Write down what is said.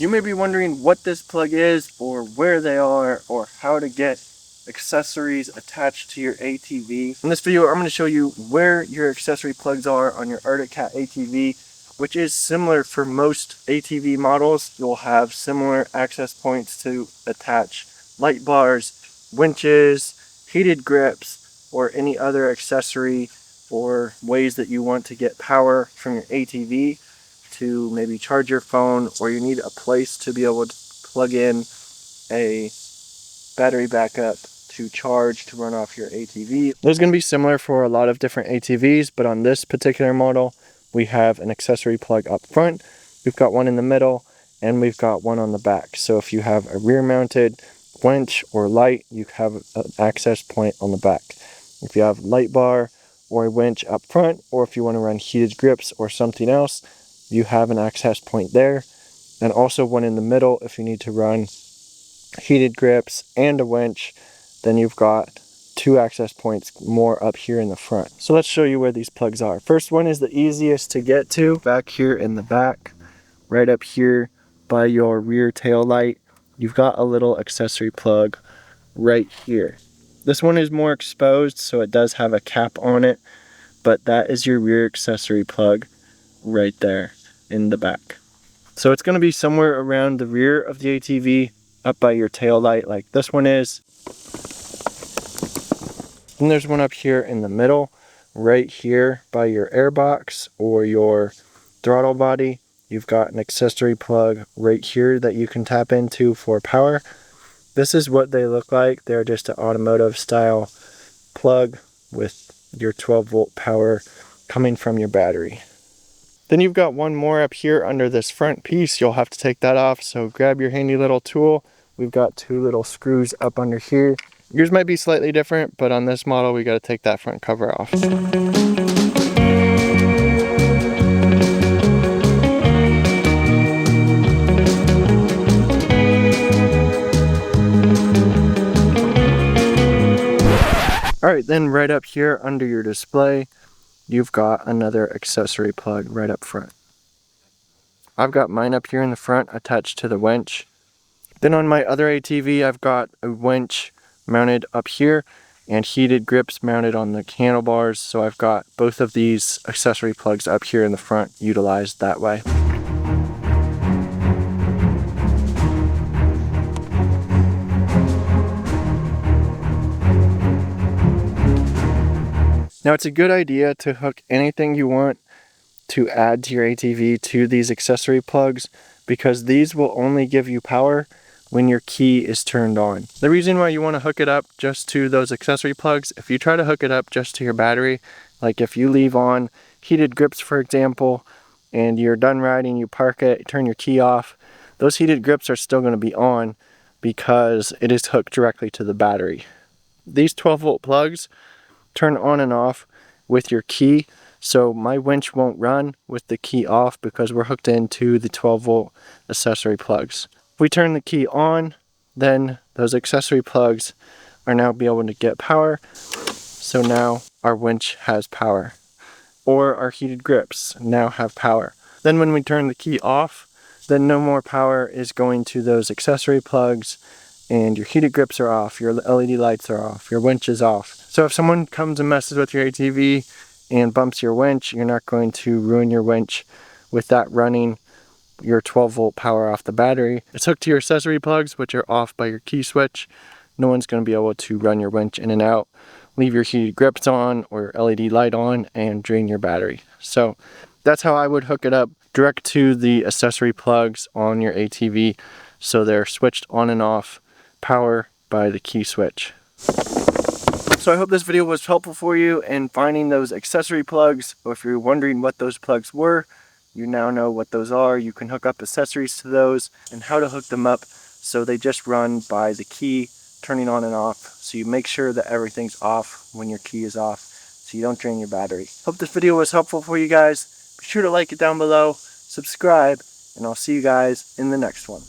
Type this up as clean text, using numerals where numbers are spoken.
You may be wondering what this plug is, or where they are, or how to get accessories attached to your ATV. In this video, I'm going to show you where your accessory plugs are on your Arctic Cat ATV, which is similar for most ATV models. You'll have similar access points to attach light bars, winches, heated grips, or any other accessory or ways that you want to get power from your ATV to maybe charge your phone, or you need a place to be able to plug in a battery backup to charge to run off your ATV. There's going to be similar for a lot of different ATVs, but on this particular model, we have an accessory plug up front, we've got one in the middle, and we've got one on the back. So if you have a rear mounted winch or light, you have an access point on the back. If you have light bar or a winch up front, or if you want to run heated grips or something else, you have an access point there, and also one in the middle if you need to run heated grips and a winch. Then you've got two access points more up here in the front. So let's show you where these plugs are. First one is the easiest to get to, back here in the back, right up here by your rear tail light. You've got a little accessory plug right here. This one is more exposed, so it does have a cap on it, but that is your rear accessory plug right there in the back. So it's going to be somewhere around the rear of the ATV, up by your tail light like this one is. And there's one up here in the middle, right here by your airbox or your throttle body. You've got an accessory plug right here that you can tap into for power. This is what they look like. They're just an automotive style plug with your 12 volt power coming from your battery. Then you've got one more up here under this front piece. You'll have to take that off, so grab your handy little tool. We've got two little screws up under here. Yours might be slightly different, but on this model we got to take that front cover off. Alright, then right up here under your display, you've got another accessory plug right up front. I've got mine up here in the front attached to the winch. Then on my other ATV, I've got a winch mounted up here and heated grips mounted on the handlebars. So I've got both of these accessory plugs up here in the front utilized that way. Now it's a good idea to hook anything you want to add to your ATV to these accessory plugs, because these will only give you power when your key is turned on. The reason why you want to hook it up just to those accessory plugs, if you try to hook it up just to your battery, like if you leave on heated grips for example, and you're done riding, you park it, turn your key off, those heated grips are still going to be on because it is hooked directly to the battery. These 12 volt plugs turn on and off with your key, so my winch won't run with the key off because we're hooked into the 12 volt accessory plugs. If we turn the key on, then those accessory plugs are now be able to get power, so now our winch has power, or our heated grips now have power. Then when we turn the key off, then no more power is going to those accessory plugs, and your heated grips are off, your LED lights are off, your winch is off. So if someone comes and messes with your ATV and bumps your winch, you're not going to ruin your winch with that running your 12 volt power off the battery. It's hooked to your accessory plugs, which are off by your key switch. No one's going to be able to run your winch in and out, leave your heated grips on or LED light on, and drain your battery. So that's how I would hook it up, direct to the accessory plugs on your ATV, so they're switched on and off power by the key switch. So I hope this video was helpful for you in finding those accessory plugs, or if you're wondering what those plugs were, you now know what those are. You can hook up accessories to those and how to hook them up so they just run by the key turning on and off, so you make sure that everything's off when your key is off so you don't drain your battery. Hope this video was helpful for you guys. Be sure to like it down below, subscribe, and I'll see you guys in the next one.